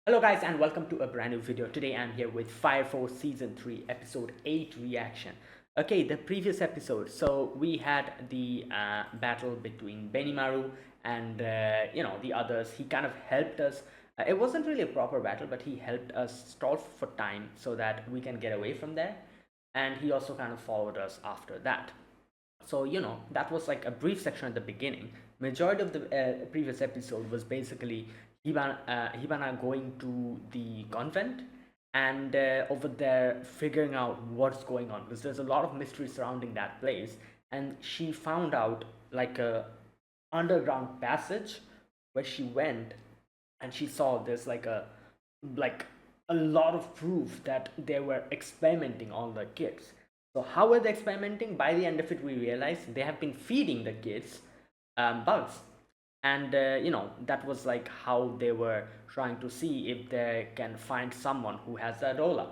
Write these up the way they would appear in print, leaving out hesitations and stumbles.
Hello guys and welcome to a brand new video. Today I'm here with Fire Force Season 3 Episode 8 reaction. Okay, the previous episode, so we had the battle between Benimaru and the others. He kind of helped us. It wasn't really a proper battle, but he helped us stall for time so that we can get away from there. And he also kind of followed us after that. So that was like a brief section at the beginning. Majority of the previous episode was basically Hibana going to the convent and over there figuring out what's going on, because there's a lot of mystery surrounding that place. And she found out like a underground passage where she went, and she saw there's like a lot of proof that they were experimenting on the kids. So how were they experimenting? By the end of it, we realized they have been feeding the kids bugs, and that was like how they were trying to see if they can find someone who has the Adola.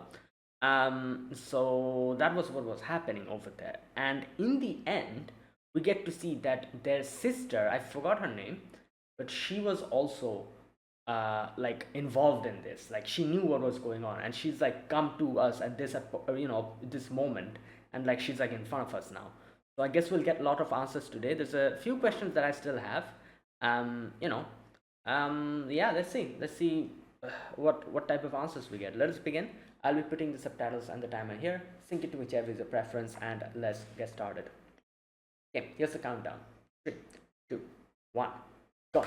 So that was what was happening over there, and in the end, we get to see that their sister, I forgot her name, but she was also like involved in this. Like she knew what was going on, and she's like come to us at this this moment, and like she's like in front of us now. So I guess we'll get a lot of answers today. There's a few questions that I still have. Yeah, let's see what type of answers we get. Let us begin. I'll be putting the subtitles and the timer here. Sync it to whichever is your preference, and let's get started. Okay, here's the countdown. 3, 2, 1, go.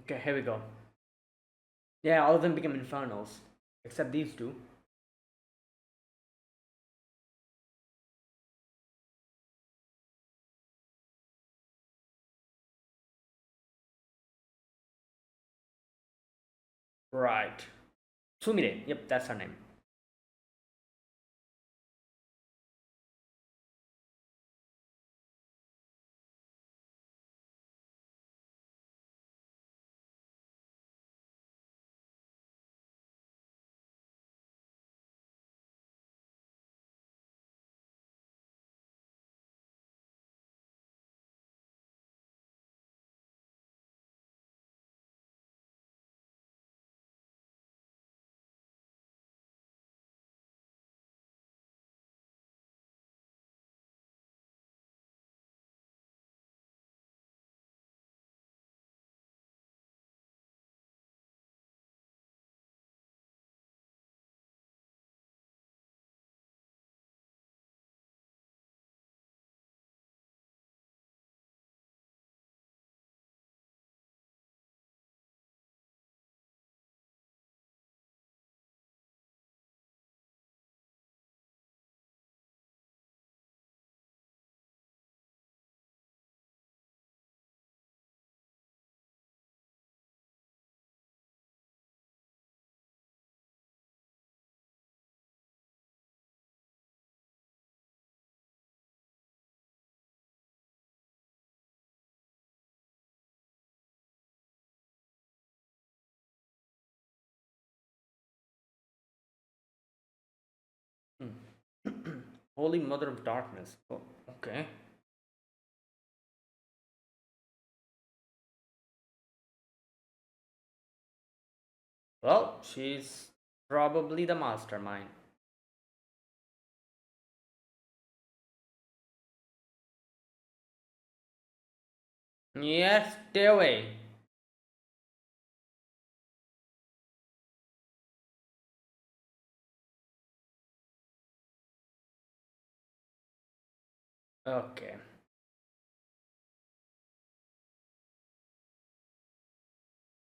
Okay, here we go. Yeah, all of them become infernals, except these two. Right. Sumire, yep, that's her name. Hmm. Holy Mother of Darkness. Oh, okay. Well, she's probably the mastermind. Yes, stay away. Okay.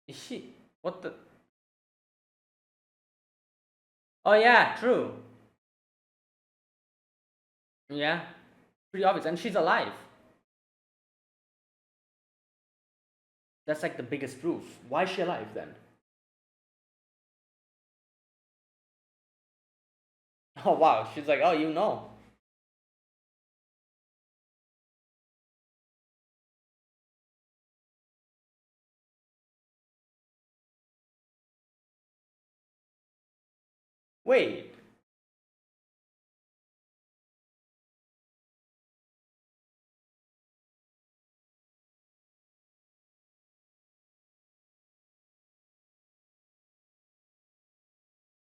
Is she? What the? Oh, yeah, true. Yeah, pretty obvious. And she's alive. That's like the biggest proof. Why is she alive then? Oh, wow. She's like, oh, you know. Wait.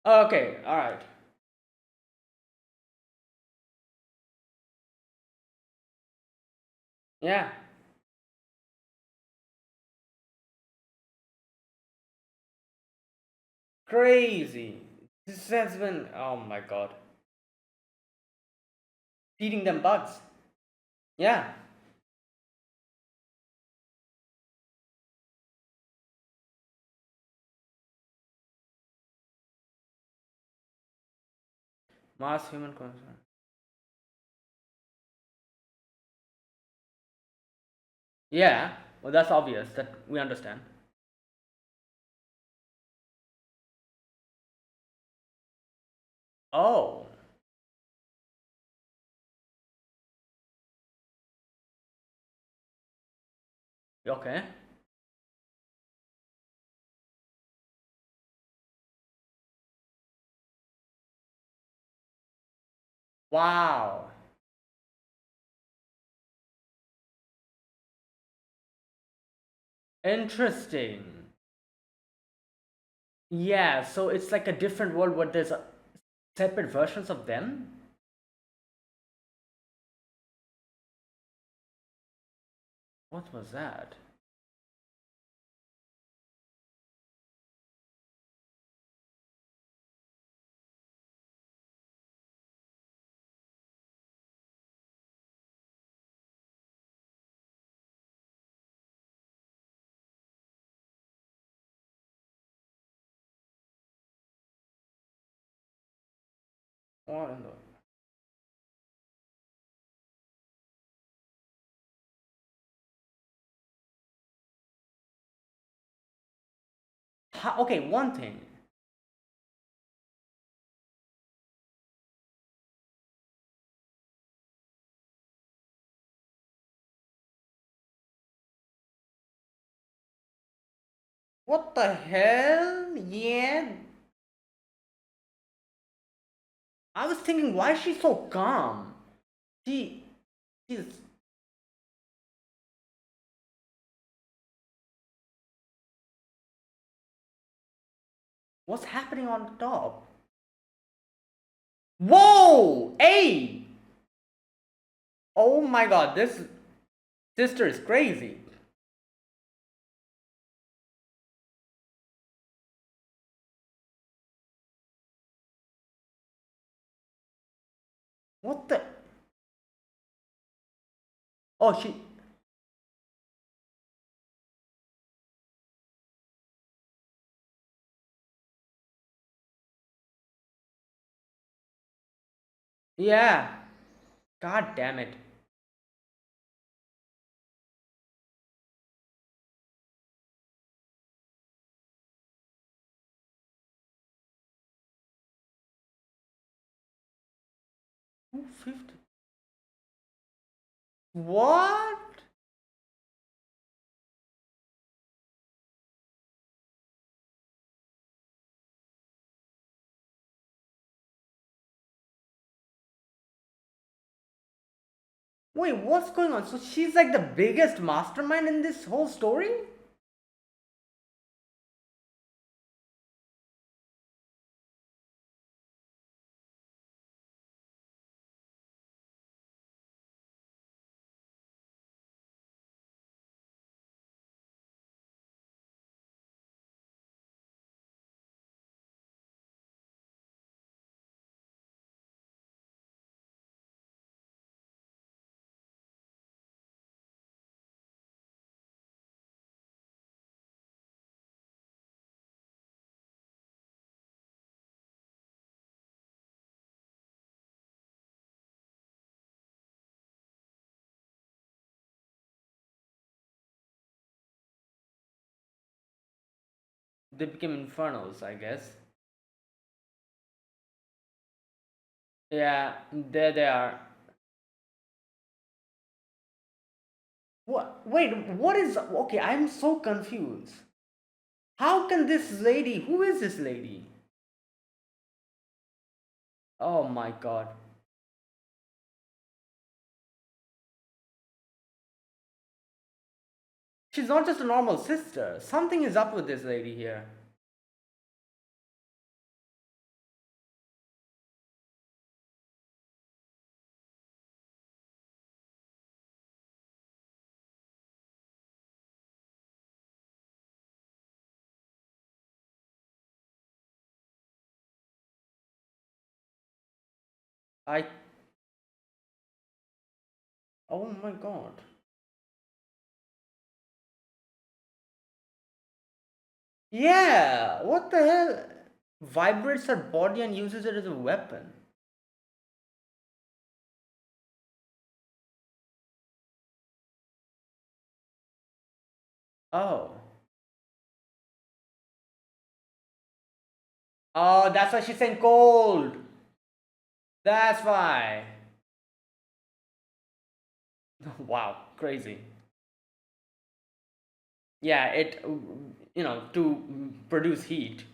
Okay, all right. Yeah. Crazy. This has been, oh my god. Feeding them bugs. Yeah. Mass human concern. Yeah. Well, that's obvious. That we understand. Oh. Okay. Wow. Interesting. Yeah, so it's like a different world where there's separate versions of them. What was that? What in the... Okay, one thing. What the hell? Yeah. I was thinking, why is she so calm? She, she's... What's happening on top? Whoa! Hey! Oh my god, this sister is crazy. What the... Oh, she... Yeah. God damn it. Two 50. What? Wait, what's going on? So she's like the biggest mastermind in this whole story? They became infernos, I guess. Yeah, there they are. What? Wait, what is. Okay, I'm so confused. How can this lady. Who is this lady? Oh my god. She's not just a normal sister. Something is up with this lady here. I. Oh my god. Yeah, what the hell? Vibrates her body and uses it as a weapon. Oh. Oh, that's why she's saying cold. That's why. Wow, crazy. Yeah, to produce heat,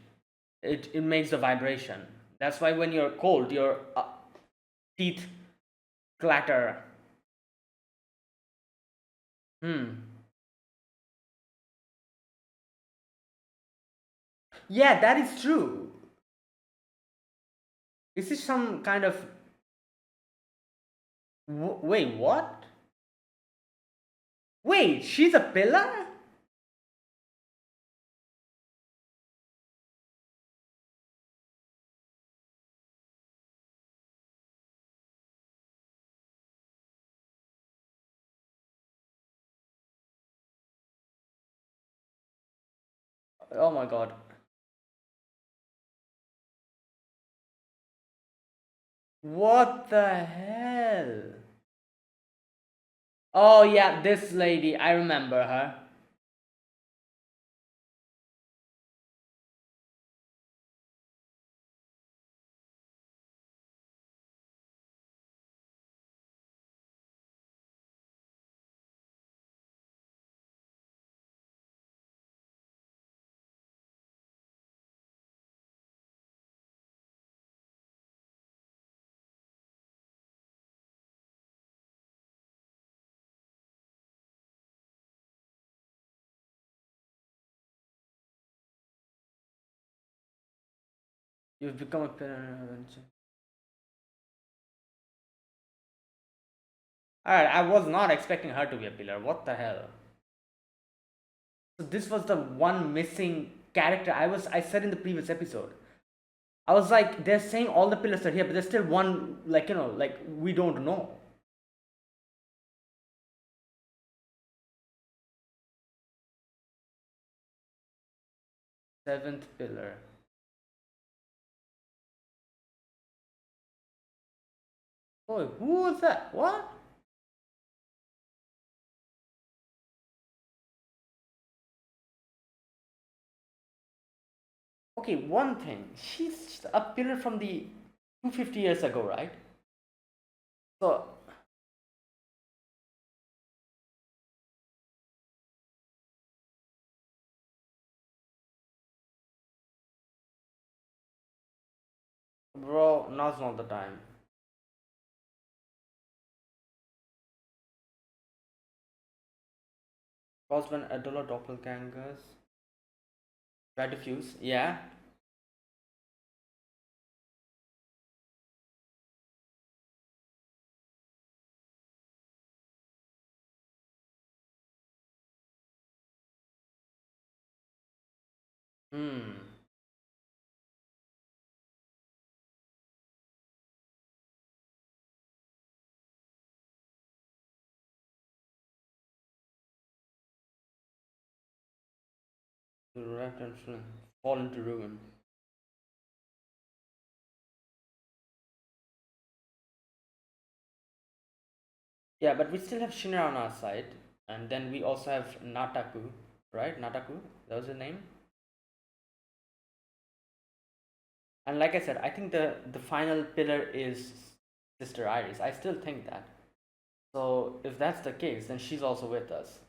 it makes the vibration. That's why when you're cold, your teeth clatter. Hmm. Yeah, that is true. Is this some kind of. Wait, what? Wait, she's a pillar? Oh my god. What the hell? Oh yeah, this lady, I remember her. You've become a pillar. Alright, I was not expecting her to be a pillar. What the hell? So this was the one missing character. I said in the previous episode. I was like, they're saying all the pillars are here, but there's still one, like, like we don't know. Seventh pillar. Oh, who was that? What? Okay, one thing. She's a pillar from the 250 years ago, right? So, bro, now's not the time. Cosman Adola doppelgangers. Try to fuse. Yeah. Hmm. The wrapped and fall into ruin. Yeah, but we still have Shinra on our side, and then we also have Nataku, right? Nataku, that was her name. And like I said, I think the final pillar is Sister Iris. I still think that. So if that's the case, then she's also with us.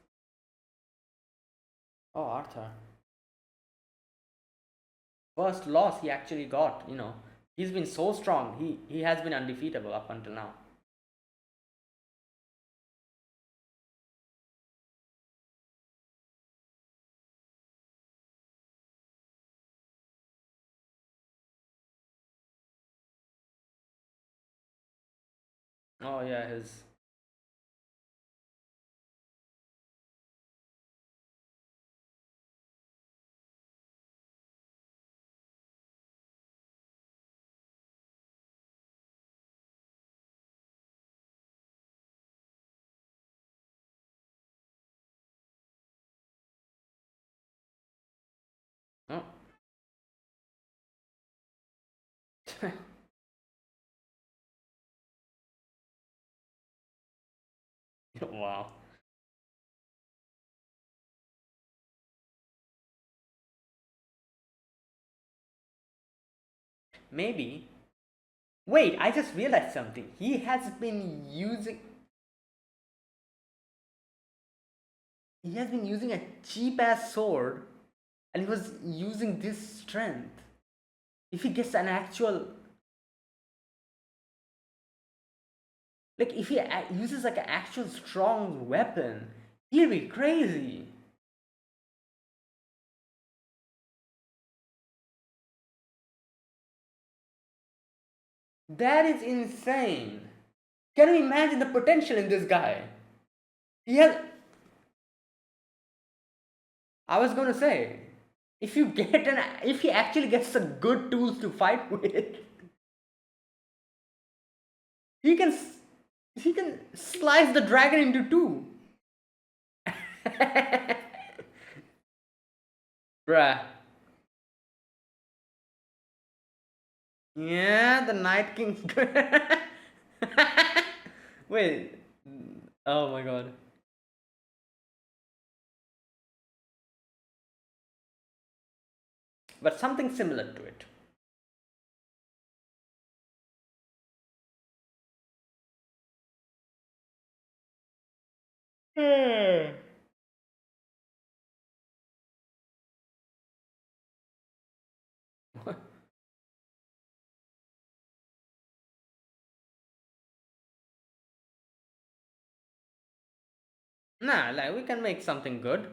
Oh, Arthur. First loss he actually got. He's been so strong. He has been undefeatable up until now. Oh yeah, his. Oh. Wow. Maybe. Wait, I just realized something. He has been using a cheap ass sword, and he was using this strength. If he gets an actual, like if he uses like an actual strong weapon, he'll be crazy. That is insane. Can you imagine the potential in this guy? He has. I was gonna say, if he actually gets some good tools to fight with, he can he can slice the dragon into two. Bruh. Yeah, the Night King's good. Wait. Oh my god. But something similar to it. Hmm. Nah, like we can make something good.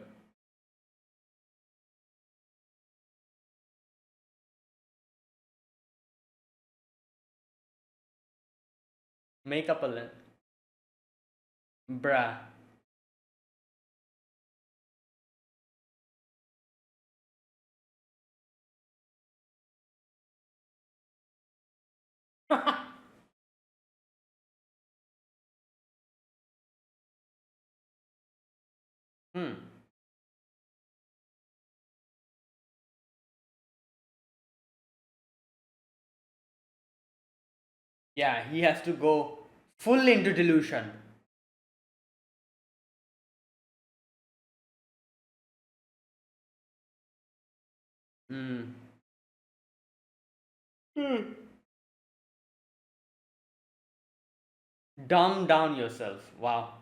Make up a list. Bruh. Hmm. Yeah, he has to go full into delusion. Hmm. Hmm. Dumb down yourself. Wow.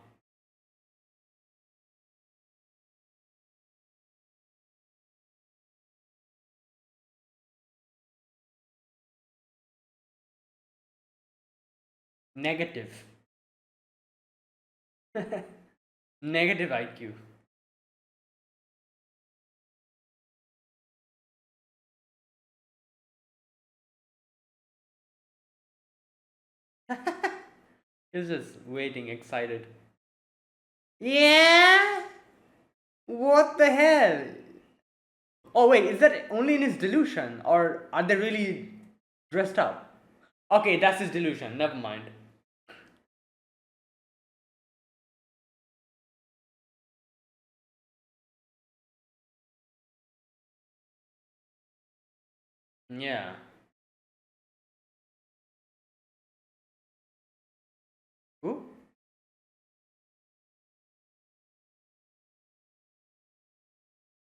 Negative. Negative IQ. He's just waiting, excited. Yeah? What the hell? Oh, wait, is that only in his delusion? Or are they really dressed up? Okay, that's his delusion. Never mind. Yeah. Who?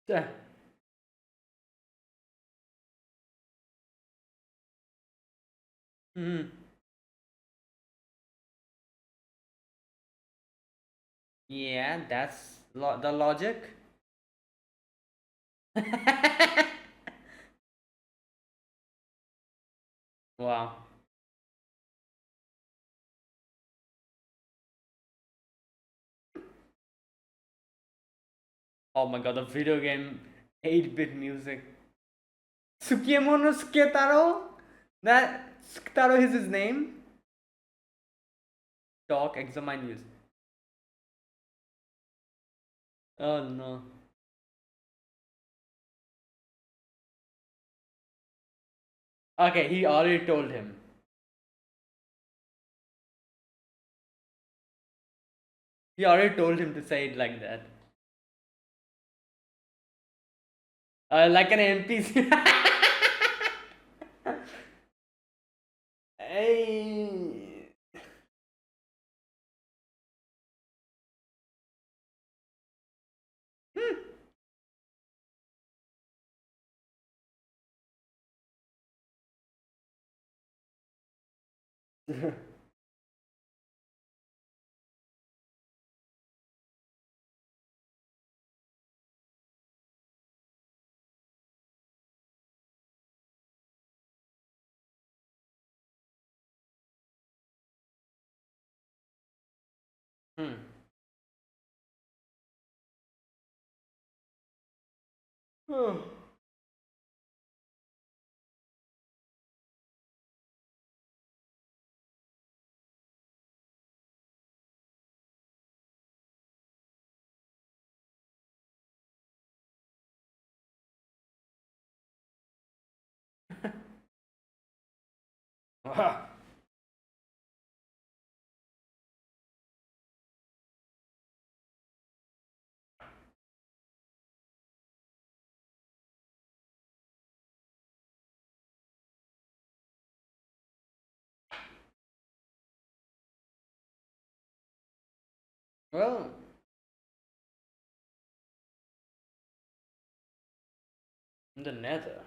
Yeah. Hmm. Yeah, that's the logic. Wow. Oh my god, the video game 8-bit music. Tsukemono Suketaro? That Suketaro is his name? Talk, examine news. Oh no. Okay, he already told him. He already told him to say it like that. Like an NPC. Hey. Hmm. Well, in the nether.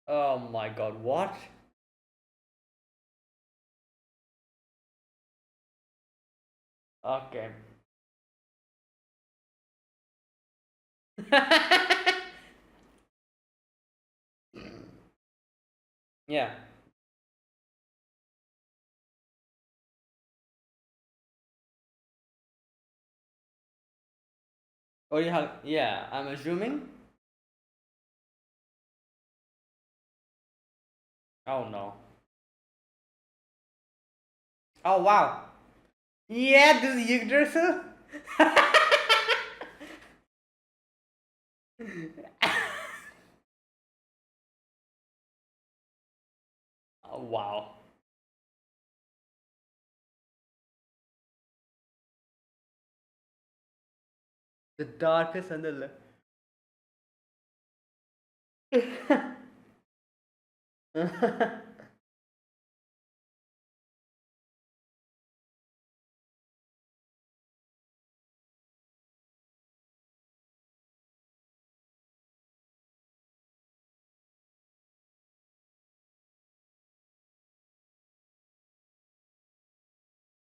Oh my god, what? Okay. Yeah. Oh, yeah, I'm assuming. Oh no. Oh wow. Yeah, this is Yggdrasil. Oh wow. The darkest and the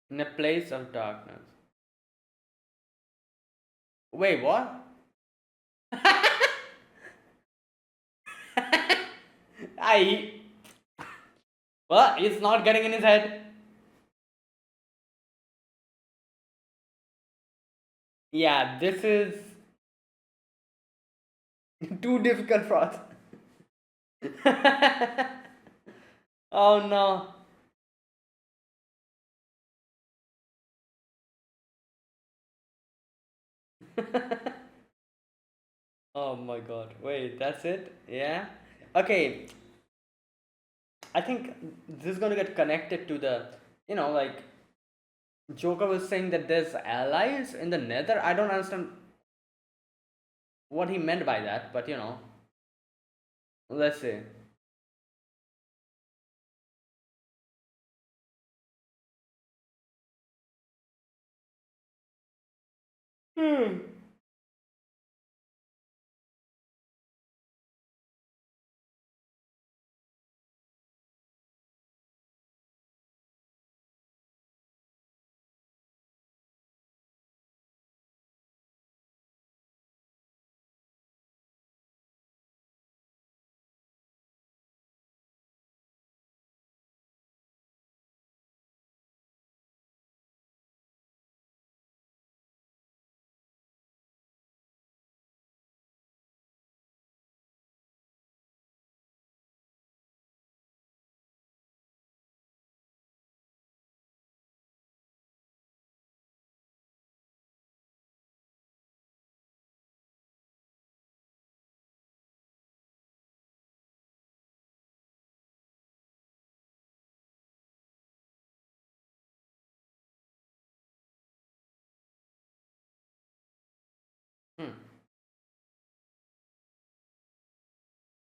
in a place of darkness. Wait, what? I. What? It's not getting in his head. Yeah, this is too difficult for us. Oh no. Oh my god. Wait, that's it? Yeah? Okay, I think this is gonna get connected to the, like Joker was saying that there's allies in the nether. I don't understand what he meant by that, but let's see. Hmm.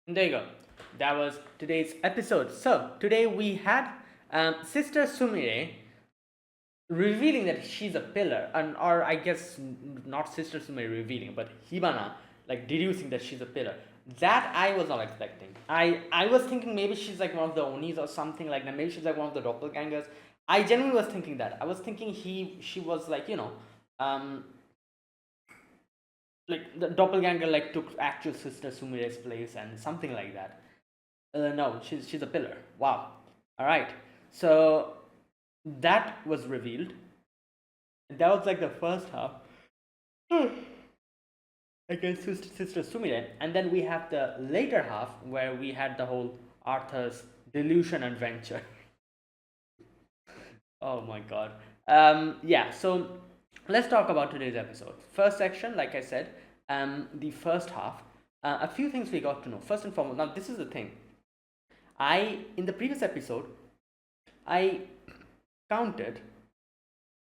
There you go. That was today's episode. So today we had Sister Sumire revealing that she's a pillar, and or I guess not Sister Sumire revealing, but Hibana like deducing that she's a pillar. That I was not expecting. I was thinking maybe she's like one of the Onis or something like that. Maybe she's like one of the doppelgangers. I genuinely was thinking that. I was thinking she was like um like the doppelganger like took actual Sister Sumire's place and something like that. No, she's a pillar. Wow. All right. So that was revealed. That was like the first half. Against Sister Sumire, and then we have the later half where we had the whole Arthur's delusion adventure. Oh my god. Yeah. So let's talk about today's episode. First section, like I said, the first half. A few things we got to know. First and foremost, now this is the thing. In the previous episode, I counted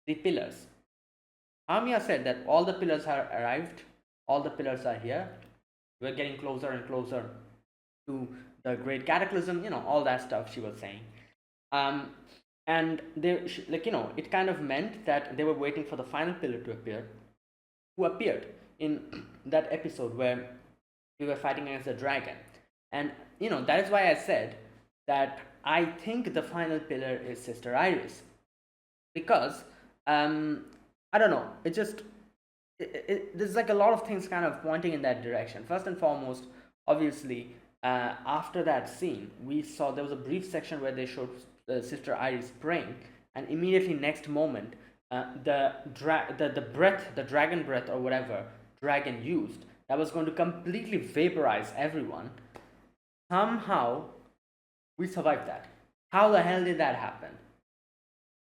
the pillars. Amiya said that all the pillars are arrived, all the pillars are here. We're getting closer and closer to the great cataclysm, all that stuff she was saying. And they, it kind of meant that they were waiting for the final pillar to appear, who appeared in that episode where we were fighting against the dragon. And, that is why I said that I think the final pillar is Sister Iris. Because, I don't know, there's like a lot of things kind of pointing in that direction. First and foremost, obviously, after that scene, we saw there was a brief section where they showed Sister Iris praying, and immediately next moment, the dragon breath or whatever dragon used, that was going to completely vaporize everyone. Somehow, we survived that. How the hell did that happen?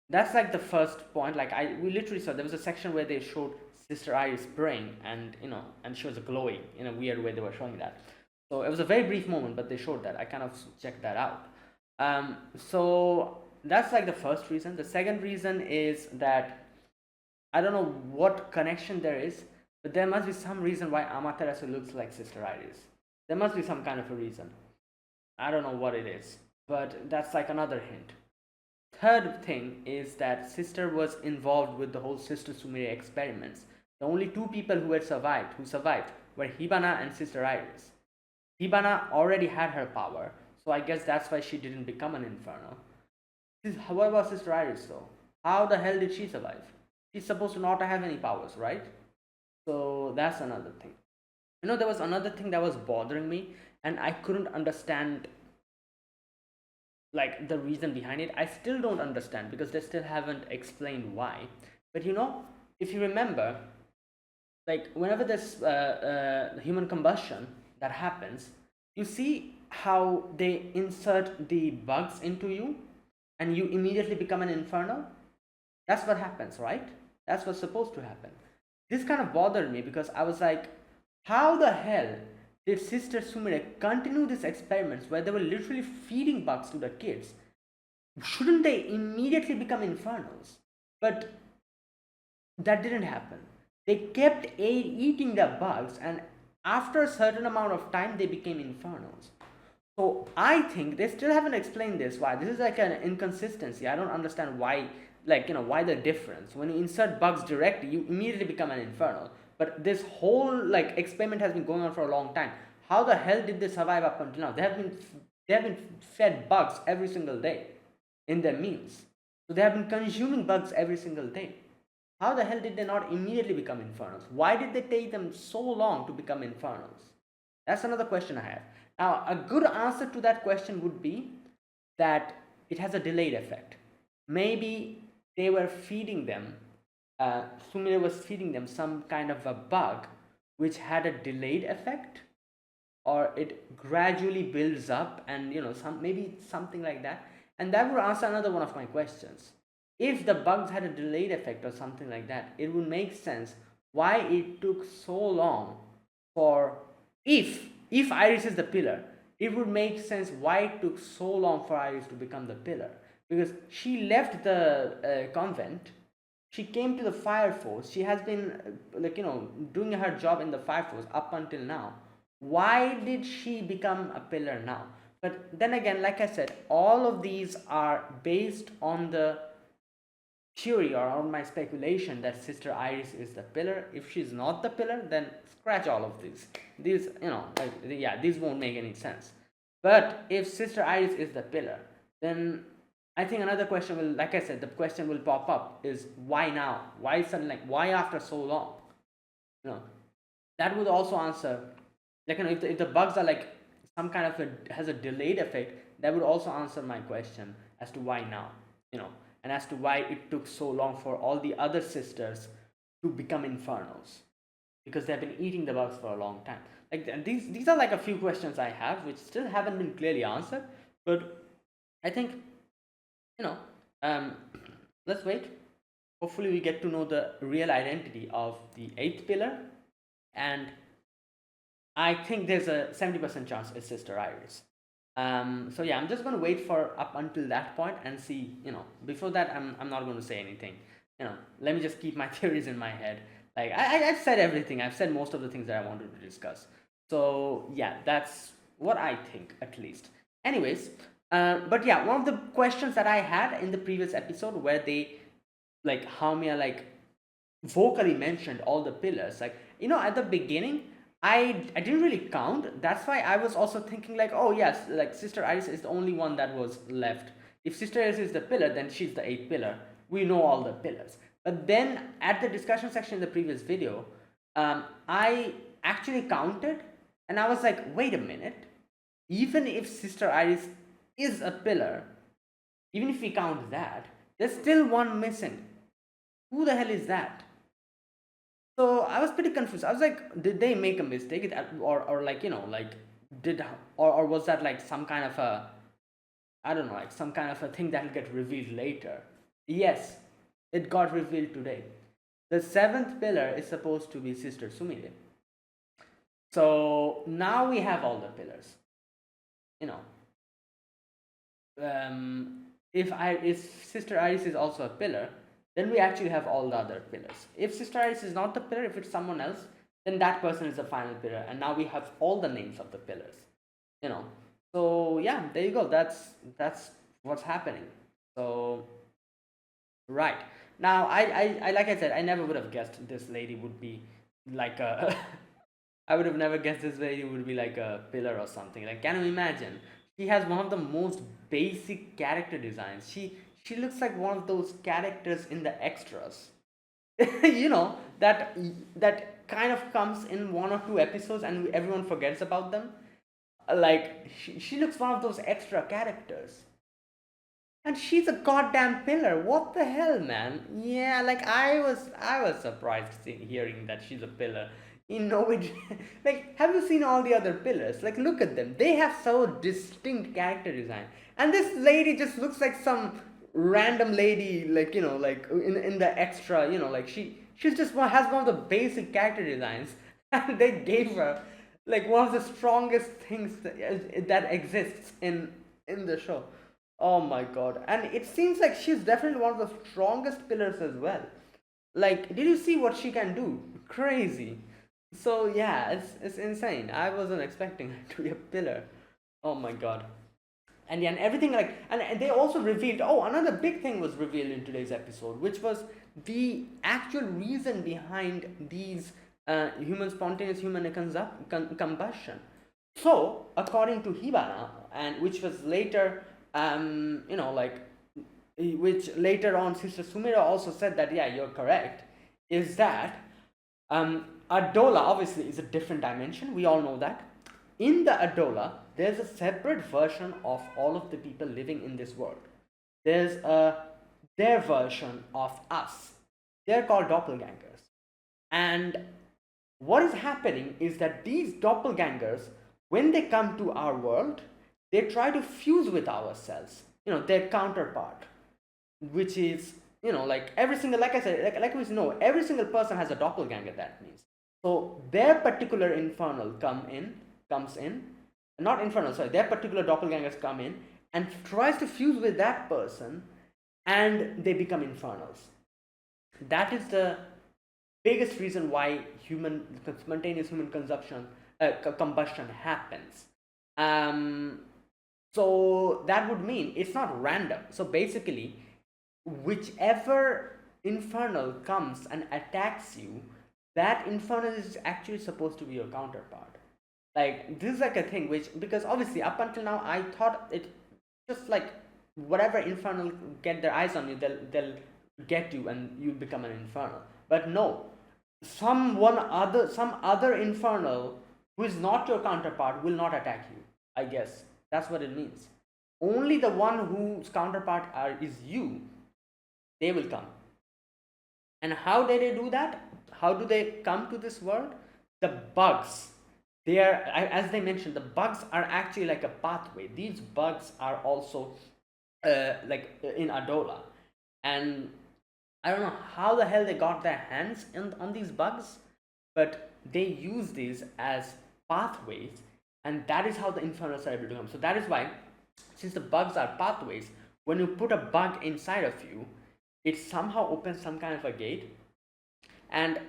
That's like the first point. Like we literally saw there was a section where they showed Sister Iris praying, and and she was glowing in a weird way. They were showing that, so it was a very brief moment, but they showed that. I kind of checked that out. So that's like the first reason. The second reason is that I don't know what connection there is, but there must be some reason why Amaterasu looks like Sister Iris. There must be some kind of a reason. I don't know what it is, but that's like another hint. Third thing is that Sister was involved with the whole Sister Sumire experiments. The only two people who survived were Hibana and Sister Iris. Hibana already had her power, so I guess that's why she didn't become an Infernal. What about Sister Iris though? How the hell did she survive? She's supposed to not have any powers, right? So that's another thing. There was another thing that was bothering me, and I couldn't understand like the reason behind it. I still don't understand because they still haven't explained why. But if you remember, like whenever there's human combustion that happens, you see how they insert the bugs into you and you immediately become an infernal. That's what happens, right? That's what's supposed to happen. This kind of bothered me because I was like, how the hell did Sister Sumire continue these experiments where they were literally feeding bugs to the kids? Shouldn't they immediately become infernals? But that didn't happen. They kept eating the bugs, and after a certain amount of time, they became infernals. So I think they still haven't explained this. Why? This is like an inconsistency. I don't understand why. Why the difference? When you insert bugs directly, you immediately become an infernal. But this whole experiment has been going on for a long time. How the hell did they survive up until now? They have been fed bugs every single day in their meals. So they have been consuming bugs every single day. How the hell did they not immediately become infernals? Why did they take them so long to become infernals? That's another question I have. Now, a good answer to that question would be that it has a delayed effect. Maybe they were feeding them, Sumire was feeding them some kind of a bug which had a delayed effect, or it gradually builds up, and maybe something like that. And that would answer another one of my questions. If the bugs had a delayed effect or something like that, it would make sense why it took so long for, if Iris is the pillar, it would make sense why it took so long for Iris to become the pillar. Because she left the convent, she came to the Fire Force, she has been doing her job in the Fire Force up until now. why did she become a pillar now? But then again, like I said, all of these are based on the theory or on my speculation that Sister Iris is the pillar. If she's not the pillar, then scratch all of these. These, like, yeah, these won't make any sense. But if Sister Iris is the pillar, then I think another question will, like I said, the question will pop up is why now? Why suddenly? Like, why after so long? You know, that would also answer, like, if the bugs are like some kind of has a delayed effect, that would also answer my question as to why now, and as to why it took so long for all the other sisters to become infernals, because they've been eating the bugs for a long time. Like, these are like a few questions I have which still haven't been clearly answered. But I think, you know um let's wait. Hopefully we get to know the real identity of the eighth pillar, and I think there's a 70% chance it's Sister Iris. So yeah, I'm just gonna wait for up until that point and see. Before that, I'm not going to say anything. Let me just keep my theories in my head. Like, I've said everything. I've said most of the things that I wanted to discuss. So yeah, that's what I think, at least. Anyways, but yeah, one of the questions that I had in the previous episode, where they, like, Haumia, like, vocally mentioned all the pillars, like, at the beginning, I didn't really count. That's why I was also thinking, like, oh yes, like, Sister Iris is the only one that was left. If Sister Iris is the pillar, then she's the eighth pillar. We know all the pillars. But then at the discussion section in the previous video, I actually counted, and I was like, wait a minute. Even if Sister Iris is a pillar, even if we count that, there's still one missing. Who the hell is that? So I was pretty confused. I was like, did they make a mistake? Or like, like, did, or was that like some kind of a, I don't know, like some kind of a thing that will get revealed later? Yes, it got revealed today. The seventh pillar is supposed to be Sister Sumire. So now we have all the pillars. You know, if Sister Iris is also a pillar, then we actually have all the other pillars. If Sister Iris is not the pillar, if it's someone else, then that person is the final pillar, and now we have all the names of the pillars. So yeah, there you go. That's what's happening. So right now, I like I said, I never would have guessed this lady would be like a. I would have never guessed this lady would be like a pillar or something. Like, can you imagine? She has one of the most basic character designs. She looks like one of those characters in the extras. That kind of comes in one or two episodes and everyone forgets about them. Like, she looks one of those extra characters. And she's a goddamn pillar. What the hell, man? Yeah, like, I was surprised hearing that she's a pillar. It, like, have you seen all the other pillars? Like, look at them. They have so distinct character design. And this lady just looks like some random lady, like, like in the extra, like, she's just has one of the basic character designs. And they gave her like one of the strongest things that exists in the show. Oh my god. And it seems like she's definitely one of the strongest pillars as well. Like, did you see what she can do? Crazy. So yeah, it's insane. I wasn't expecting her to be a pillar. Oh my god. And yeah, and everything, like, and they also revealed, oh, another big thing was revealed in today's episode, which was the actual reason behind these spontaneous human combustion. So according to Hibana, and which was later, like, which later on Sister Sumira also said that, yeah, you're correct, is that Adola obviously is a different dimension. We all know that. In the Adola, there's a separate version of all of the people living in this world. There's their version of us. They're called doppelgangers. And what is happening is that these doppelgangers, when they come to our world, they try to fuse with ourselves, their counterpart, which is, like, every single, like I said, like we know, every single person has a doppelganger, that means. So their particular infernal comes in, not infernal, sorry, their particular doppelgangers come in and tries to fuse with that person, and they become infernals. That is the biggest reason why spontaneous human consumption combustion happens. Um, so that would mean it's not random. So basically, whichever infernal comes and attacks you, that infernal is actually supposed to be your counterpart. Like this is like a thing which, because obviously up until now I thought it just like whatever infernal get their eyes on you, they'll get you and you become an infernal. But no, some other infernal who is not your counterpart will not attack you. I guess that's what it means. Only the one whose counterpart is you, they will come. And how do they do that? How do they come to this world? The bugs. They are, as they mentioned, the bugs are actually like a pathway. These bugs are also in Adola, and I don't know how the hell they got their hands on these bugs, but they use these as pathways, and that is how the infernals are able to come. So that is why, since the bugs are pathways, when you put a bug inside of you, it somehow opens some kind of a gate, and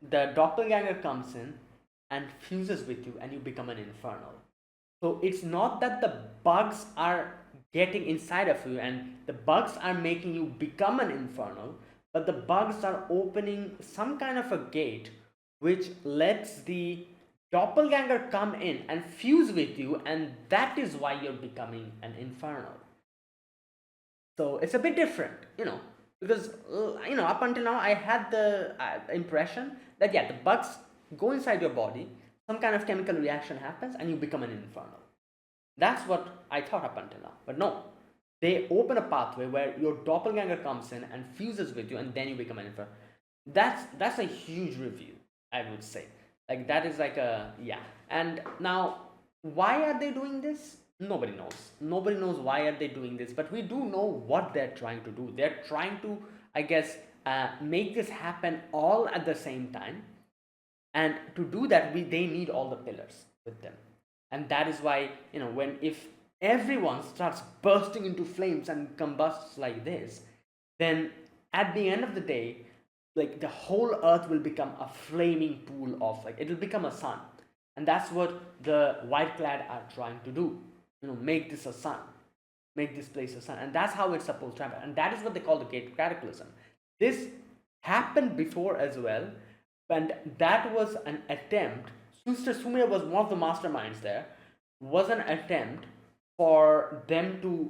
the doppelganger comes in and fuses with you, and you become an infernal. So it's not that the bugs are getting inside of you and the bugs are making you become an infernal, but the bugs are opening some kind of a gate which lets the doppelganger come in and fuse with you, and that is why you're becoming an infernal. So it's a bit different, because up until now I had the impression that yeah, the bugs go inside your body, some kind of chemical reaction happens, and you become an infernal. That's what I thought up until now. But no, they open a pathway where your doppelganger comes in and fuses with you, and then you become an infernal. That's a huge reveal, I would say. Like that is like a yeah. And now, why are they doing this? Nobody knows. Nobody knows why are they doing this, but we do know what they're trying to do. They're trying to, I guess, make this happen all at the same time, and to do that, they need all the pillars with them. And that is why, when if everyone starts bursting into flames and combusts like this, then at the end of the day, like the whole earth will become a flaming pool of, like, it'll become a sun. And that's what the white clad are trying to do, make this a sun, make this place a sun. And that's how it's supposed to happen, and that is what they call the gate cataclysm. This happened before as well, and that was an attempt. Sister Sumire was one of the masterminds there, was an attempt for them to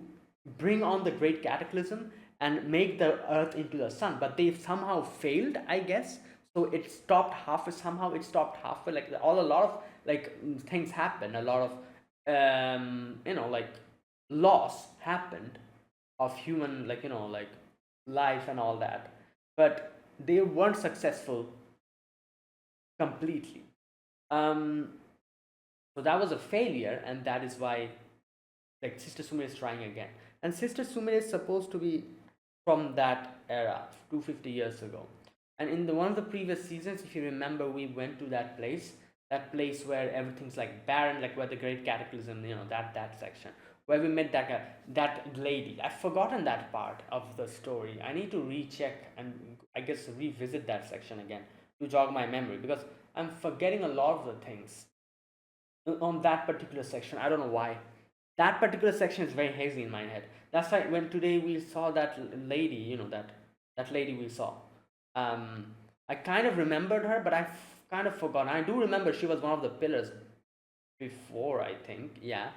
bring on the great cataclysm and make the earth into the sun, but they somehow failed, I guess. So it stopped halfway. Somehow it stopped halfway. Like a lot of like things happened. A lot of like loss happened of human, like like life and all that, but they weren't successful completely. um so that was a failure, and that is why, like, Sister Sumire is trying again. And Sister Sumire is supposed to be from that era, 250 years ago. And in one of the previous seasons, if you remember, we went to that place where everything's like barren, like where the great cataclysm, that section, where we met that lady. I've forgotten that part of the story. I need to recheck and, I guess, revisit that section again to jog my memory, because I'm forgetting a lot of the things on that particular section. I don't know why. That particular section is very hazy in my head. That's why when today we saw that lady, that lady we saw, I kind of remembered her, but I kind of forgot. I do remember she was one of the pillars before, I think. Yeah.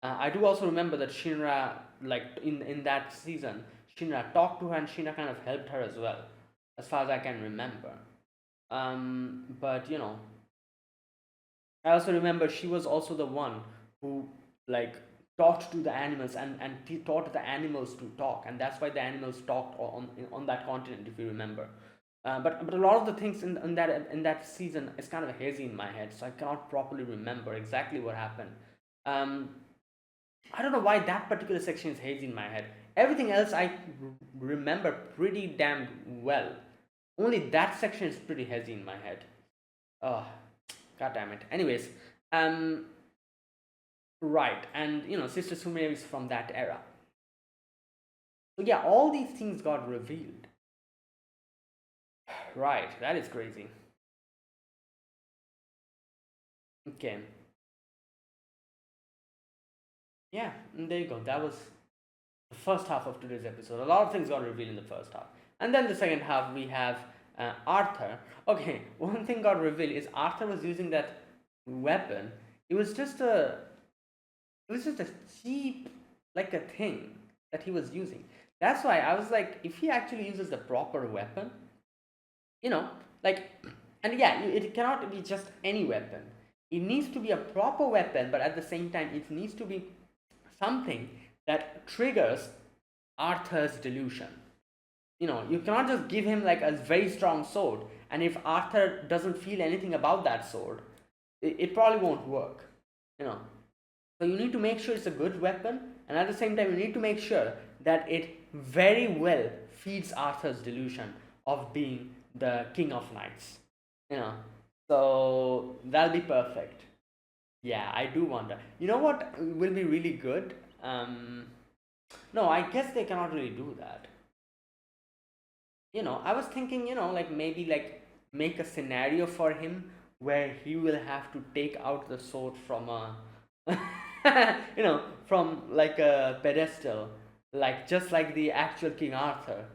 I do also remember that Shinra, like in that season, Shinra talked to her and Shinra kind of helped her as well, as far as I can remember. But I also remember she was also the one who, like, talked to the animals and taught the animals to talk, and that's why the animals talked on that continent, if you remember. But a lot of the things in that season is kind of hazy in my head, so I cannot properly remember exactly what happened. Um, I don't know why that particular section is hazy in my head. Everything else I remember pretty damn well. Only that section is pretty hazy in my head. Oh, god damn it. Anyways, um, right, and Sister Sumire is from that era. So yeah, all these things got revealed. Right, that is crazy. Okay. Yeah, there you go. That was the first half of today's episode. A lot of things got revealed in the first half, and then the second half we have Arthur. Okay, one thing got revealed is Arthur was using that weapon. It was just a, it was just a cheap, like a thing that he was using. That's why I was like, if he actually uses the proper weapon, you know, like, and yeah, it cannot be just any weapon. It needs to be a proper weapon, but at the same time, it needs to be something that triggers Arthur's delusion. You cannot just give him like a very strong sword, and if Arthur doesn't feel anything about that sword, it probably won't work. You know, so you need to make sure it's a good weapon, and at the same time, you need to make sure that it very well feeds Arthur's delusion of being the king of knights. You know, so that'll be perfect. Yeah, I do wonder. You know what will be really good? No, I guess they cannot really do that. I was thinking, like maybe like make a scenario for him where he will have to take out the sword from a, from like a pedestal, like just like the actual King Arthur.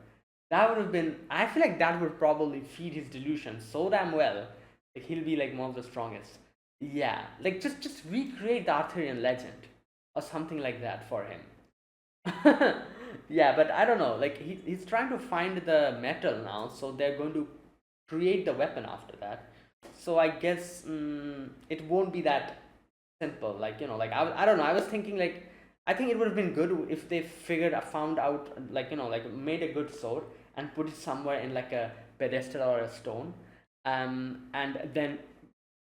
That would have been, I feel like that would probably feed his delusion so damn well. Like he'll be like one of the strongest. Yeah, like just recreate the Arthurian legend or something like that for him. Yeah, but I don't know. Like he's trying to find the metal now, so they're going to create the weapon after that. So I guess it won't be that simple. Like like I don't know. I was thinking like I think it would have been good if they found out like like made a good sword and put it somewhere in like a pedestal or a stone, and then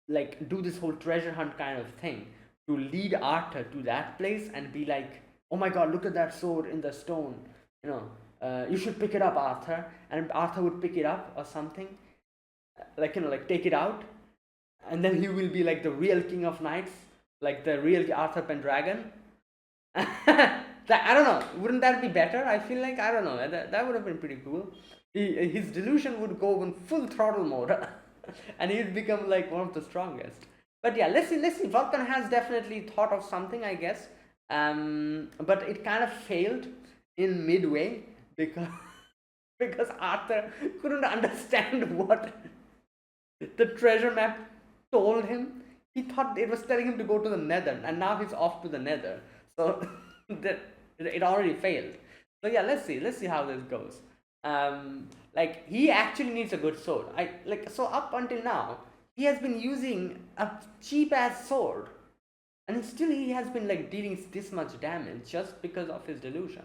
like do this whole treasure hunt kind of thing to lead Arthur to that place and be like, oh my god, look at that sword in the stone, you should pick it up, Arthur. And Arthur would pick it up or something, like like take it out, and then he will be like the real king of knights, like the real Arthur Pendragon. I don't know, wouldn't that be better? I feel like, I don't know, that would have been pretty cool. His delusion would go in full throttle mode and he'd become like one of the strongest. But yeah, let's see. Vulcan has definitely thought of something, I guess. But it kind of failed in midway because because Arthur couldn't understand what the treasure map told him. He thought it was telling him to go to the Nether, and now he's off to the Nether. So that it already failed. So yeah, let's see how this goes. Like he actually needs a good sword. I like so up until now he has been using a cheap ass sword, and still he has been like dealing this much damage just because of his delusion.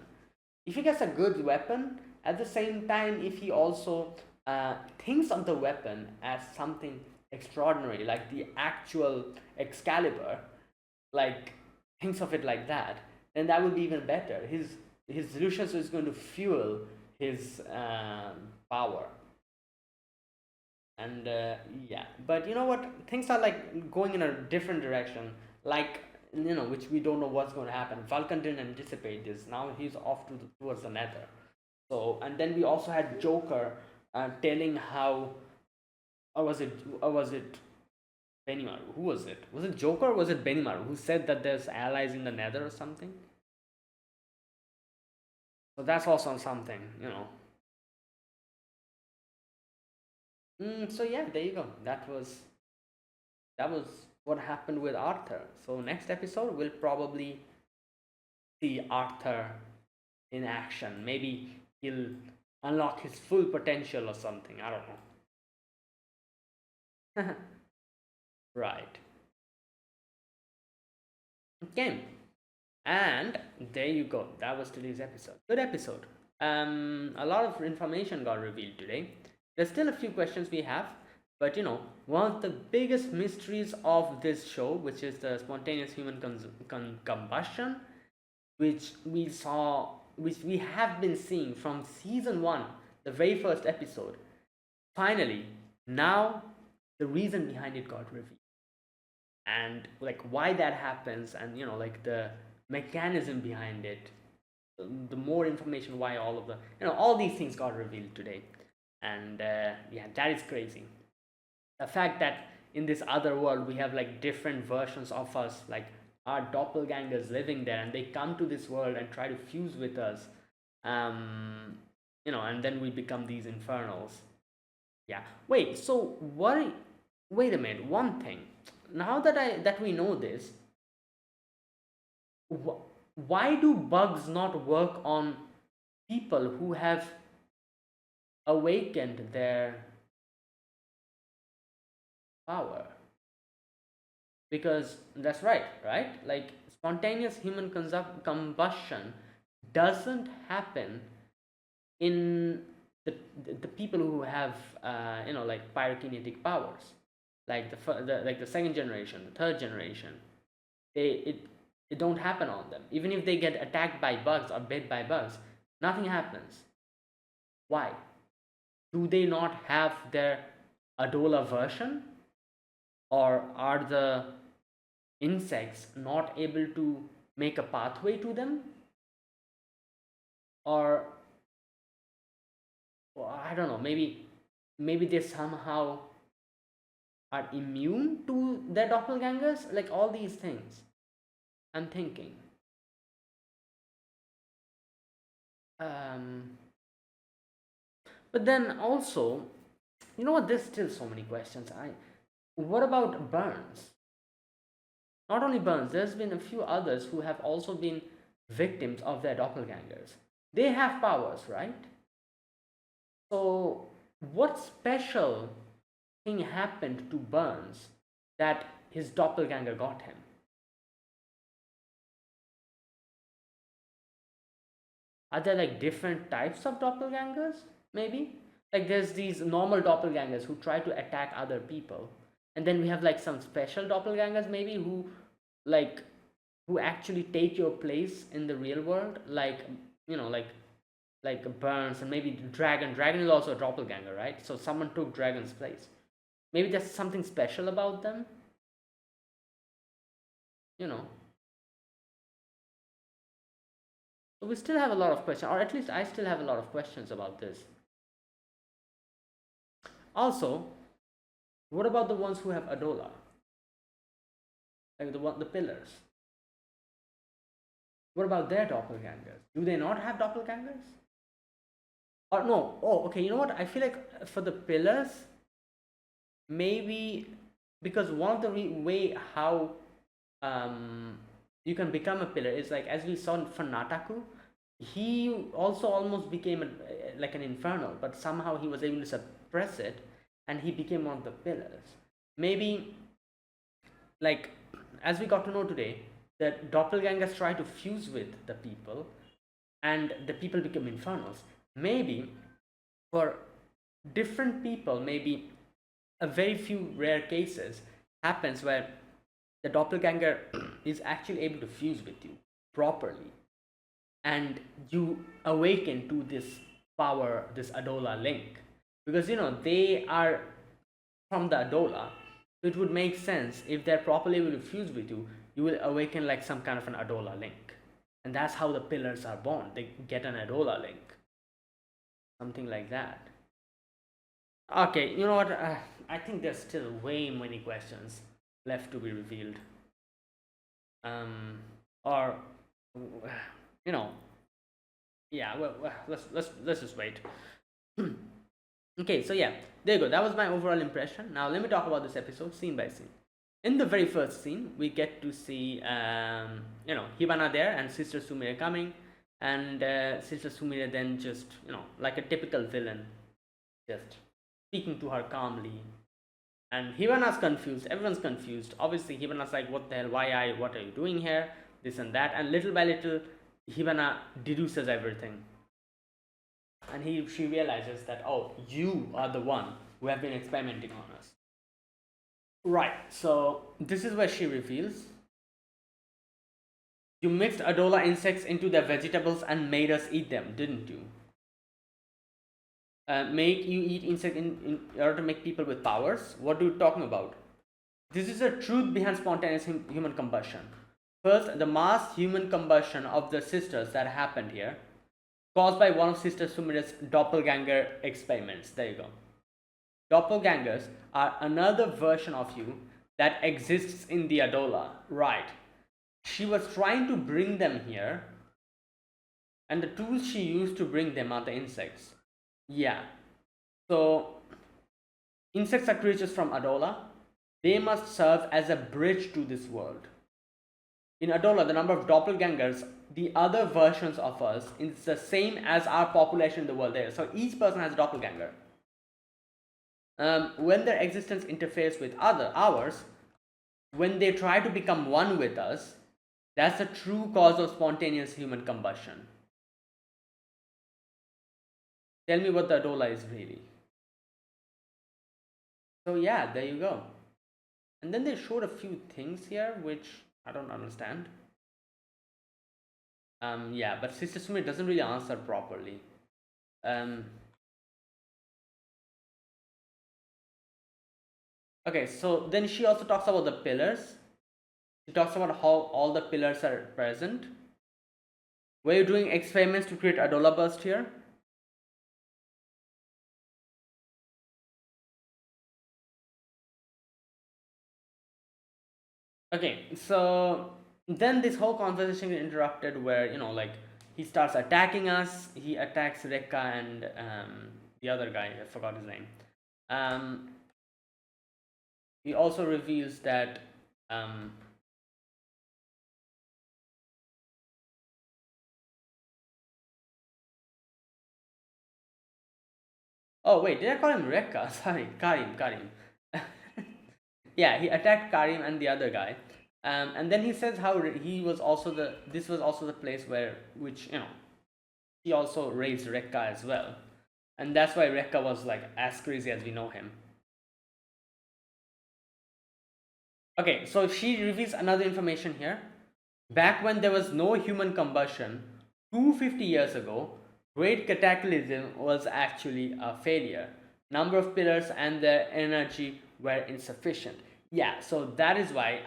If he gets a good weapon, at the same time, if he also thinks of the weapon as something extraordinary, like the actual Excalibur, like thinks of it like that, then that would be even better. His delusion is going to fuel his power. And yeah, but you know what, things are like going in a different direction, like which we don't know what's going to happen. Vulcan didn't anticipate this. Now he's off towards the Nether. So, and then we also had Joker telling how, or was it Benimaru? Who was it? Was it Joker or was it Benimaru who said that there's allies in the Nether or something? So that's also something, so yeah, there you go. That was what happened with Arthur. So next episode we'll probably see Arthur in action. Maybe he'll unlock his full potential or something. I don't know. Right. Okay. And there you go. That was today's episode. Good episode. A lot of information got revealed today. There's still a few questions we have, but one of the biggest mysteries of this show, which is the spontaneous human combustion, which we have been seeing from season one, the very first episode. Finally, now the reason behind it got revealed, and like why that happens, and like the mechanism behind it, the more information, why all of the all these things got revealed today. And yeah, that is crazy. The fact that in this other world we have like different versions of us, like our doppelgangers living there, and they come to this world and try to fuse with us, um and then we become these infernals. Yeah. Wait, so what? Wait a minute. One thing. Now that we know this, why do bugs not work on people who have awakened their power? Because that's right? Like spontaneous human combustion doesn't happen in the people who have like pyrokinetic powers, like the second generation, the third generation. It don't happen on them. Even if they get attacked by bugs or bit by bugs, nothing happens. Why? Do they not have their Adola version, or are the insects not able to make a pathway to them, or well, I don't know, maybe they somehow are immune to their doppelgangers, like all these things I'm thinking. But then also, you know what, there's still so many questions. What about Burns? Not only Burns, there's been a few others who have also been victims of their doppelgangers. They have powers, right? So what special thing happened to Burns that his doppelganger got him? Are there like different types of doppelgangers? Maybe? Like there's these normal doppelgangers who try to attack other people. And then we have like some special doppelgangers maybe who actually take your place in the real world, like like Burns, and maybe Dragon. Dragon is also a doppelganger, right? So someone took Dragon's place. Maybe there's something special about them. You know. So we still have a lot of questions, or at least I still have a lot of questions about this. Also, what about the ones who have Adola? Like the pillars. What about their doppelgangers? Do they not have doppelgangers? Or no? Oh, okay. You know what? I feel like for the pillars, maybe because one of the way how you can become a pillar is like, as we saw for Nataku, he also almost became like an infernal, but somehow he was able to suppress it, and he became one of the pillars. Maybe, like, as we got to know today, that doppelgangers try to fuse with the people, and the people become infernals. Maybe for different people, maybe a very few rare cases happens where the doppelganger is actually able to fuse with you properly, and you awaken to this power, this Adola link, because they are from the Adola. So it would make sense if they're properly able to fuse with you, you will awaken like some kind of an Adola link, and that's how the pillars are born. They get an Adola link, something like that. Okay, you know what? I think there's still way many questions left to be revealed. Or yeah. Well, let's just wait. Okay, so yeah, there you go. That was my overall impression. Now let me talk about this episode scene by scene. In the very first scene, we get to see Hibana there and Sister Sumire coming, and Sister Sumire then just like a typical villain, just speaking to her calmly. And Hibana's confused. Everyone's confused. Obviously, Hibana's like, "What the hell? What are you doing here? This and that." And little by little, Hibana deduces everything, and she realizes that, oh, you are the one who have been experimenting on us. Right. So this is where she reveals, "You mixed Adola insects into the vegetables and made us eat them, didn't you?" Make you eat insect in order to make people with powers? What are you talking about? This is the truth behind spontaneous human combustion. First, the mass human combustion of the sisters that happened here, caused by one of Sister Sumire's doppelganger experiments. There you go. Doppelgangers are another version of you that exists in the Adola. Right. She was trying to bring them here, and the tools she used to bring them are the insects. Yeah. So, insects are creatures from Adola. They must serve as a bridge to this world. In Adola, the number of doppelgangers, the other versions of us, is the same as our population in the world there. So each person has a doppelganger. When their existence interferes with ours, when they try to become one with us, that's the true cause of spontaneous human combustion. Tell me what the Adola is really. So yeah, there you go. And then they showed a few things here which I don't understand. Yeah, but Sister Sumi doesn't really answer properly. Okay, so then she also talks about the pillars. She talks about how all the pillars are present. Were you doing experiments to create Adola burst here? Okay, so then this whole conversation is interrupted where, like he starts attacking us. He attacks Rekka and the other guy, I forgot his name. He also reveals that oh wait, did I call him Rekka? Sorry, Karim. Yeah, he attacked Karim and the other guy. And then he says how he was also this was also the place where which he also raised Rekka as well, and that's why Rekka was like as crazy as we know him. Okay, so she reveals another information here. Back when there was no human combustion, 250 years ago, Great Cataclysm was actually a failure. Number of pillars and their energy were insufficient. Yeah, so that is why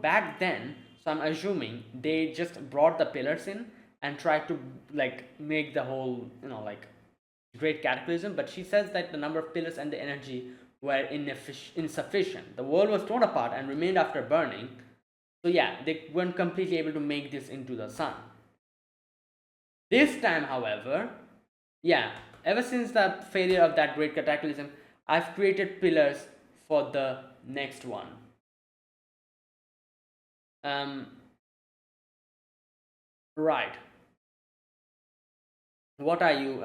back then, so I'm assuming they just brought the pillars in and tried to like make the whole like Great Cataclysm, but she says that the number of pillars and the energy were insufficient. The world was torn apart and remained after burning. So yeah, they weren't completely able to make this into the sun. This time, however, yeah, ever since the failure of that Great Cataclysm, I've created pillars for the next one. Right. What are you?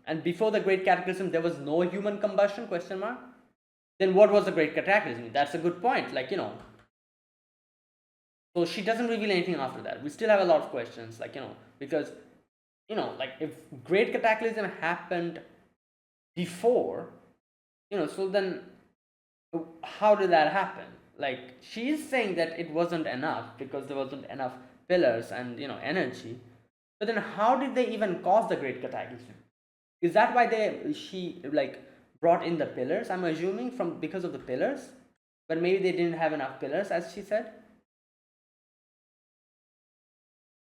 And before the Great Cataclysm, there was no human combustion? Question mark. Then what was the Great Cataclysm? That's a good point. Like so she doesn't reveal anything after that. We still have a lot of questions, like because like if Great Cataclysm happened before, so then how did that happen? Like she's saying that it wasn't enough because there wasn't enough pillars and energy. But then how did they even cause the Great Cataclysm? Is that why she like brought in the pillars? I'm assuming from because of the pillars, but maybe they didn't have enough pillars, as she said.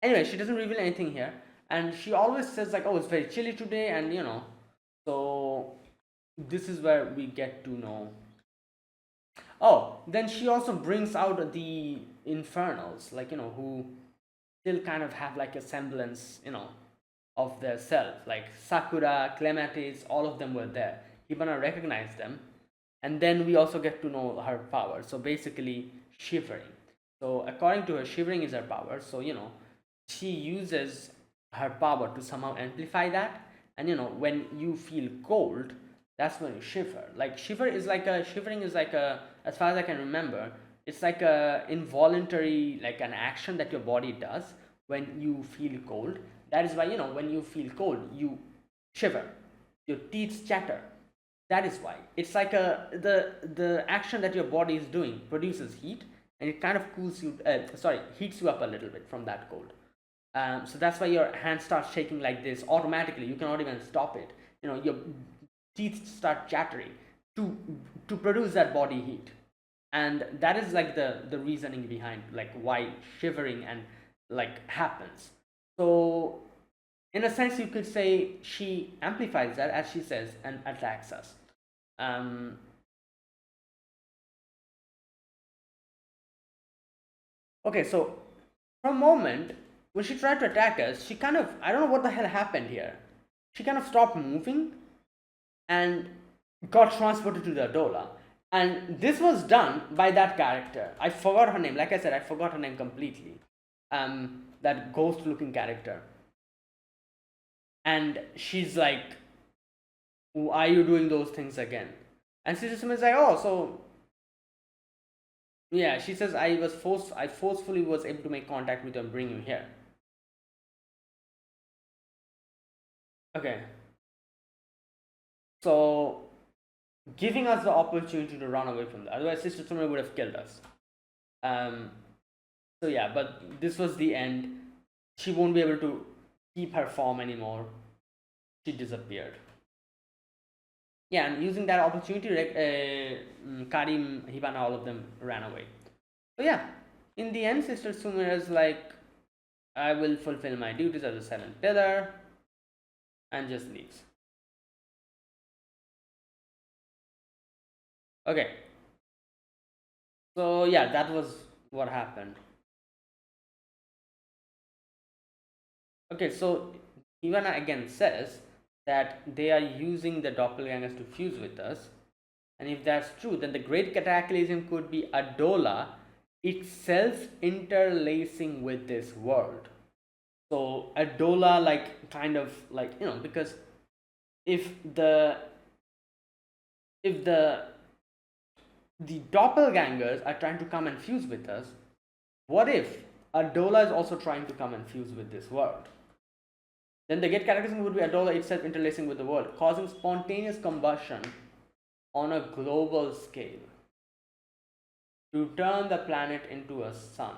Anyway, she doesn't reveal anything here, and she always says like, "Oh, it's very chilly today," and so this is where we get to know. Oh, then she also brings out the infernals, like who still kind of have like a semblance, of their self. Like Sakura, Clematis, all of them were there. Hibana recognized them, and then we also get to know her power. So basically, shivering. So according to her, shivering is her power. So she uses her power to somehow amplify that. And when you feel cold, that's when you shiver. Like shivering is like a, as far as I can remember, it's like a involuntary, like an action that your body does when you feel cold. That is why when you feel cold, you shiver, your teeth chatter. That is why it's like the action that your body is doing produces heat, and it kind of cools you. Heats you up a little bit from that cold. So that's why your hand starts shaking like this automatically. You cannot even stop it. Your teeth start chattering to produce that body heat, and that is like the reasoning behind like why shivering and like happens. So in a sense, you could say she amplifies that, as she says, and attacks us. Um, okay, so for a moment, when she tried to attack us, she kind of, I don't know what the hell happened here. She kind of stopped moving and got transported to the Adola. And this was done by that character. I forgot her name. Like I said, I forgot her name completely. That ghost looking character. And she's like, why are you doing those things again? And Sister Suma is like, oh, so yeah, she says I forcefully was able to make contact with you and bring you here. Okay. So giving us the opportunity to run away from that. Otherwise Sister Suma would have killed us. Um so yeah, but this was the end. She won't be able to keep her form anymore. She disappeared. Yeah, and using that opportunity, Karim, Hibana, all of them ran away. So yeah, in the end, Sister Sumira is like, I will fulfill my duties as a seventh pillar, and just leaves. Okay, so yeah, that was what happened. Okay, so Ivana again says that they are using the doppelgangers to fuse with us, and if that's true, then the Great Cataclysm could be Adola itself interlacing with this world. So Adola, like, kind of like, because if the if the doppelgangers are trying to come and fuse with us, what if Adola is also trying to come and fuse with this world? Then the Great Cataclysm would be Adola itself interlacing with the world, causing spontaneous combustion on a global scale to turn the planet into a sun.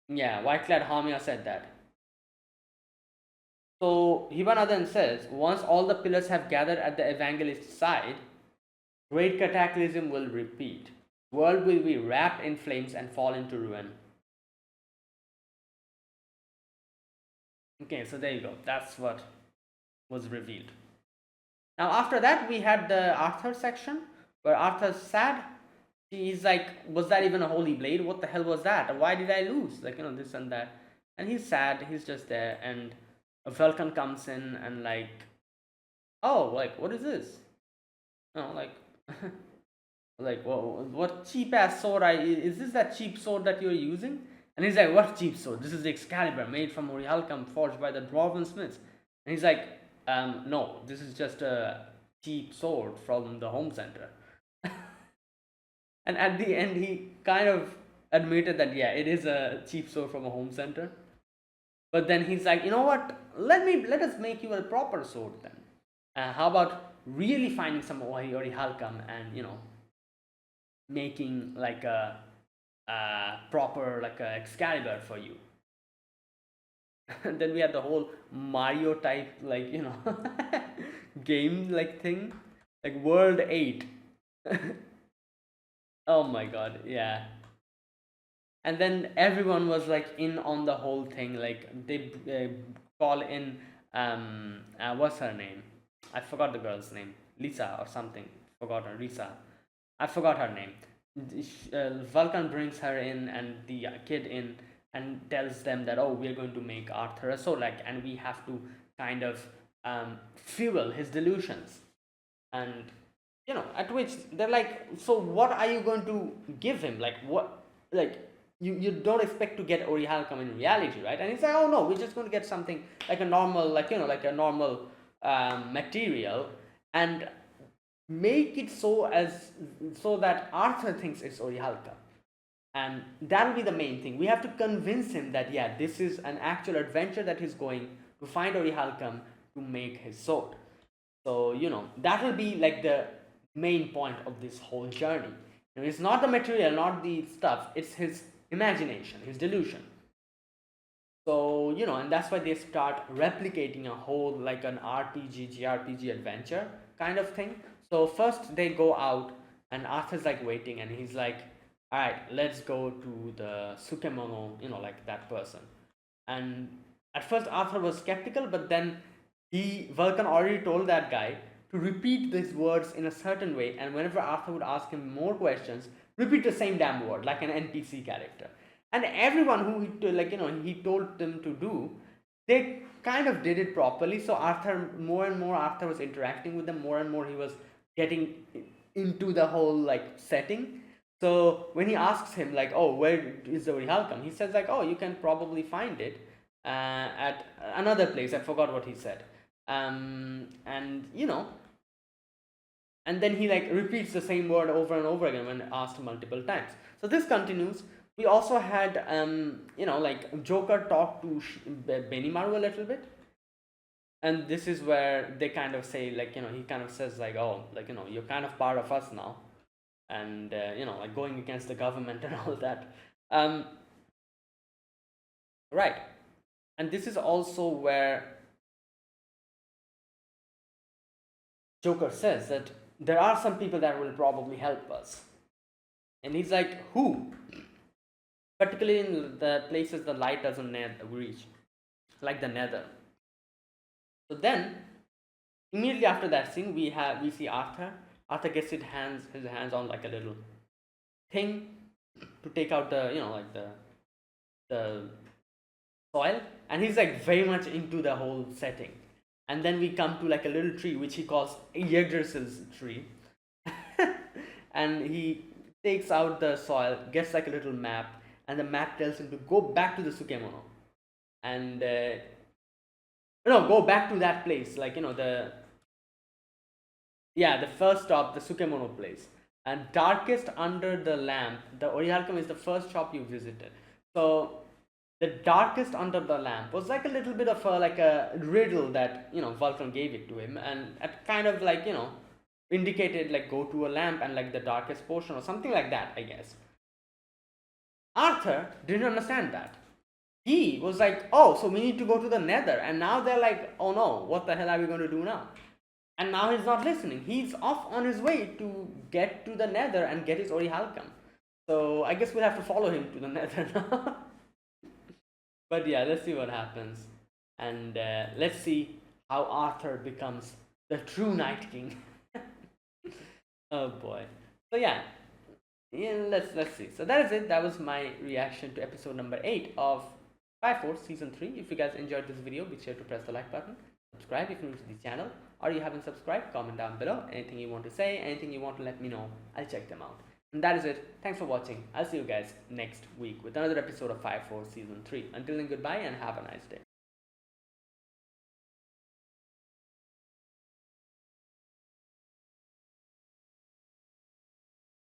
Yeah, White-clad Hamia said that. So Hibana then says, once all the pillars have gathered at the evangelist's side, Great Cataclysm will repeat. World will be wrapped in flames and fall into ruin. Okay, so there you go. That's what was revealed. Now after that we had the Arthur section where Arthur's sad. He's like, was that even a holy blade? What the hell was that? Why did I lose? Like, this and that. And he's sad, he's just there, and Vulcan comes in and like, oh, like, what is this? Like like, what cheap ass sword is this, that cheap sword that you're using? And he's like, what cheap sword? This is the Excalibur, made from Orihalcum, forged by the dwarven smiths. And he's like, no, this is just a cheap sword from the home center. And at the end he kind of admitted that, yeah, it is a cheap sword from a home center. But then he's like, you know what, let us make you a proper sword then. How about really finding some Orihalcum and making like a proper, like a Excalibur for you. And then we had the whole Mario type, like, game like thing, like World 8. Oh my god, yeah. And then everyone was like in on the whole thing. Like they call in, what's her name? I forgot the girl's name. Lisa or something. Forgot her. Lisa. I forgot her name. Vulcan brings her in and the kid in and tells them that, oh, we're going to make Arthur a soul, like, and we have to kind of fuel his delusions. And at which they're like, so what are you going to give him? Like, what, like, you don't expect to get Orihalcum in reality, right? And he's like, oh no, we're just going to get something like a normal, like, like a normal material, and make it so that Arthur thinks it's Orihalcum. And that'll be the main thing. We have to convince him that, yeah, this is an actual adventure that he's going to find Orihalcum to make his sword. So that will be like the main point of this whole journey. It's not the material, not the stuff, it's his imagination, his delusion. So and that's why they start replicating a whole, like, an RPG JRPG adventure kind of thing. So first they go out and Arthur's like waiting and he's like, all right, let's go to the Sukemono, like that person. And at first Arthur was skeptical, but then Vulcan already told that guy to repeat these words in a certain way, and whenever Arthur would ask him more questions, repeat the same damn word like an NPC character. And everyone who he told them to do, they kind of did it properly. So Arthur, more and more Arthur was interacting with them, more and more he was getting into the whole like setting. So when he asks him like, oh, where is the Orihalcum, he says like, oh, you can probably find it at another place. I forgot what he said. And and then he like repeats the same word over and over again when asked multiple times. So this continues. We also had like Joker talk to Benimaru a little bit, and this is where they kind of say like, he kind of says like, oh, like, you're kind of part of us now, and like going against the government and all that. Right. And this is also where Joker says that there are some people that will probably help us. And he's like, who? Particularly in the places the light doesn't reach, like the nether. So then, immediately after that scene, we see Arthur. Arthur gets his hands on like a little thing to take out the like the soil, and he's like very much into the whole setting. And then we come to like a little tree which he calls Yggdrasil's tree, and he takes out the soil, gets like a little map, and the map tells him to go back to the Sukemono, and go back to that place, like the first stop, the Sukemono place, and darkest under the lamp. The Orihalcum is the first shop you visited. So the darkest under the lamp was like a little bit of a riddle that Vulcan gave it to him, and it kind of like indicated like go to a lamp and like the darkest portion or something like that, I guess. Arthur didn't understand that. He was like, oh, so we need to go to the nether, and now they're like, oh no, what the hell are we going to do now? And now he's not listening. He's off on his way to get to the nether and get his Orihalcum. So I guess we'll have to follow him to the nether now. But yeah, let's see what happens, and let's see how Arthur becomes the true Night King. Oh boy. So yeah, let's see. So that is it. That was my reaction to episode number 8 of Fire Force season 3. If you guys enjoyed this video, be sure to press the like button, subscribe if you're new to the channel, or you haven't subscribed. Comment down below anything you want to say, anything you want to let me know. I'll check them out. And that is it. Thanks for watching. I'll see you guys next week with another episode of Fire Force season 3. Until then, goodbye and have a nice day.